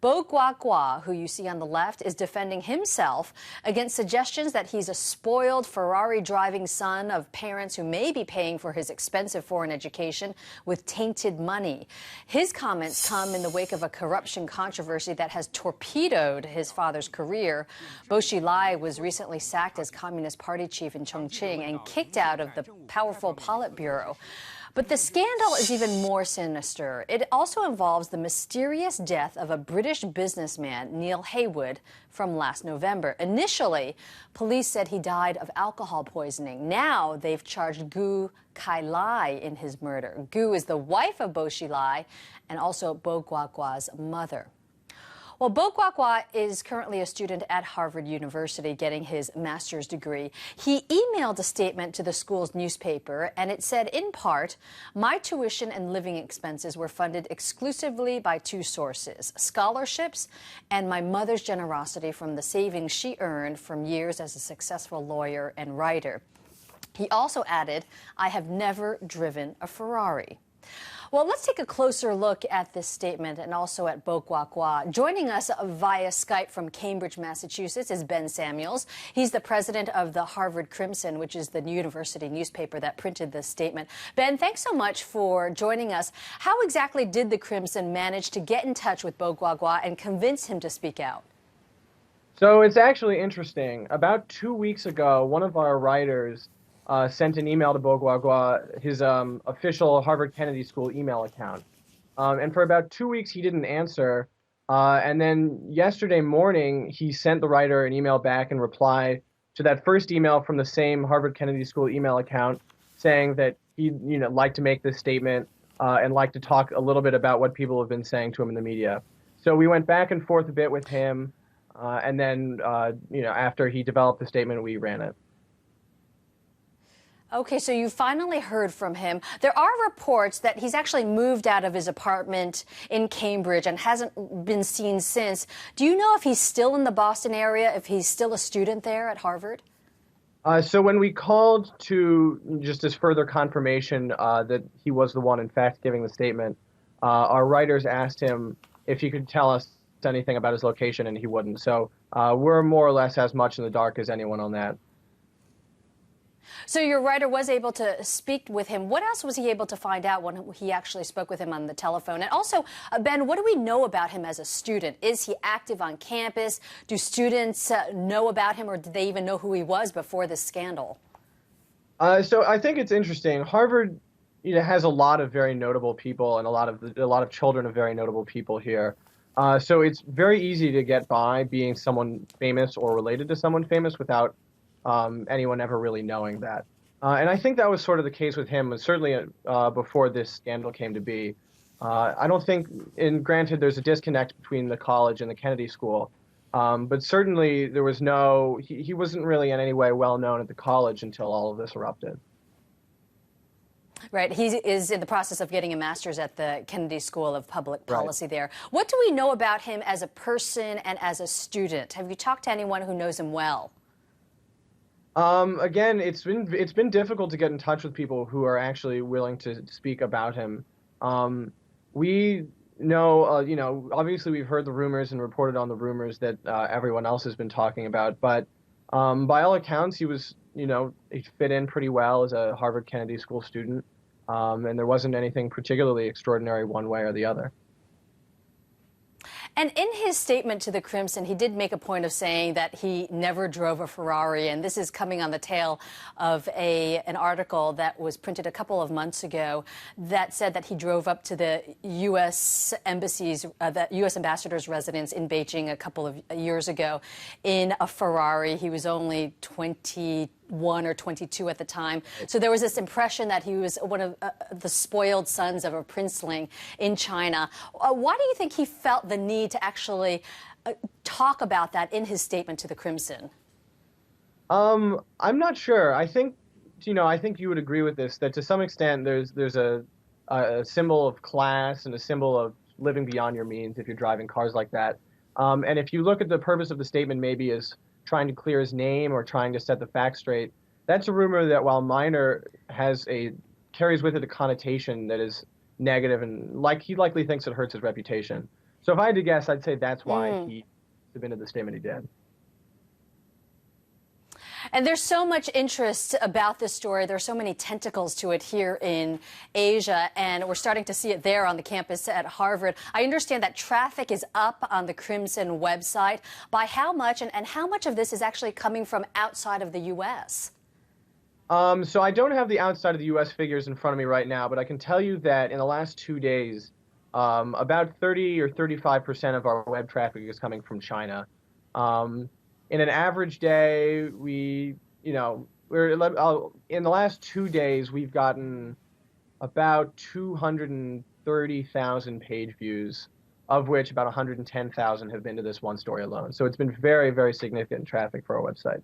Bo Guagua, who you see on the left, is defending himself against suggestions that he's a spoiled Ferrari-driving son of parents who may be paying for his expensive foreign education with tainted money. His comments come in the wake of a corruption controversy that has torpedoed his father's career. Bo Xilai was recently sacked as Communist Party chief in Chongqing and kicked out of the powerful Politburo. But the scandal is even more sinister. It also involves the mysterious death of a British businessman, Neil Haywood, from last November. Initially, police said he died of alcohol poisoning. Now they've charged Gu Kailai in his murder. Gu is the wife of Bo Xilai and also Bo Guagua's mother. Well, Bo Guagua is currently a student at Harvard University getting his master's degree. He emailed a statement to the school's newspaper, and it said, in part, my tuition and living expenses were funded exclusively by two sources, scholarships and my mother's generosity from the savings she earned from years as a successful lawyer and writer. He also added, I have never driven a Ferrari. Well, let's take a closer look at this statement and also at Bo Guagua. Joining us via Skype from Cambridge, Massachusetts, is Ben Samuels. He's the president of the Harvard Crimson, which is the university newspaper that printed this statement. Ben, thanks so much for joining us. How exactly did the Crimson manage to get in touch with Bo Guagua and convince him to speak out? So it's actually interesting. About 2 weeks ago, one of our writers sent an email to Bo Guagua, his official Harvard Kennedy School email account. And for about 2 weeks, he didn't answer. And then yesterday morning, he sent the writer an email back in reply to that first email from the same Harvard Kennedy School email account, saying that he'd like to make this statement and like to talk a little bit about what people have been saying to him in the media. So we went back and forth a bit with him. And then, after he developed the statement, we ran it. Okay, so you finally heard from him. There are reports that he's actually moved out of his apartment in Cambridge and hasn't been seen since. Do you know if he's still in the Boston area, if he's still a student there at Harvard? So when we called to just as further confirmation that he was the one, in fact, giving the statement, our writers asked him if he could tell us anything about his location, and he wouldn't. So we're more or less as much in the dark as anyone on that. So your writer was able to speak with him. What else was he able to find out when he actually spoke with him on the telephone? And also, Ben, what do we know about him as a student? Is he active on campus? Do students know about him, or did they even know who he was before this scandal? So I think it's interesting. Harvard, has a lot of very notable people and a lot of children of very notable people here. So it's very easy to get by being someone famous or related to someone famous without anyone ever really knowing that. And I think that was sort of the case with him, certainly before this scandal came to be. I don't think, and granted, there's a disconnect between the college and the Kennedy School, but certainly there was he wasn't really in any way well known at the college until all of this erupted. Right. He is in the process of getting a master's at the Kennedy School of Public Policy there. What do we know about him as a person and as a student? Have you talked to anyone who knows him well? Again, it's been difficult to get in touch with people who are actually willing to speak about him. We know, obviously we've heard the rumors and reported on the rumors that everyone else has been talking about, but by all accounts, he was, he fit in pretty well as a Harvard Kennedy School student, and there wasn't anything particularly extraordinary one way or the other. And in his statement to the Crimson, he did make a point of saying that he never drove a Ferrari, and this is coming on the tail of an article that was printed a couple of months ago that said that he drove up to the U.S. Embassy's, the U.S. ambassador's residence in Beijing a couple of years ago in a Ferrari. He was only 21 or 22 at the time. So there was this impression that he was one of the spoiled sons of a princeling in China. Why do you think he felt the need to actually talk about that in his statement to the Crimson? I'm not sure. I think, I think you would agree with this, that to some extent there's a symbol of class and a symbol of living beyond your means if you're driving cars like that. And if you look at the purpose of the statement maybe as trying to clear his name or trying to set the facts straight, that's a rumor that, while minor, carries with it a connotation that is negative, and he likely thinks it hurts his reputation. So if I had to guess, I'd say that's why he submitted the statement he did. And there's so much interest about this story. There's so many tentacles to it here in Asia, and we're starting to see it there on the campus at Harvard. I understand that traffic is up on the Crimson website. By how much, and how much of this is actually coming from outside of the U.S.? So I don't have the outside of the U.S. figures in front of me right now, but I can tell you that in the last 2 days, about 30 or 35% of our web traffic is coming from China. In an average day, in the last 2 days, we've gotten about 230,000 page views, of which about 110,000 have been to this one story alone. So it's been very, very significant traffic for our website.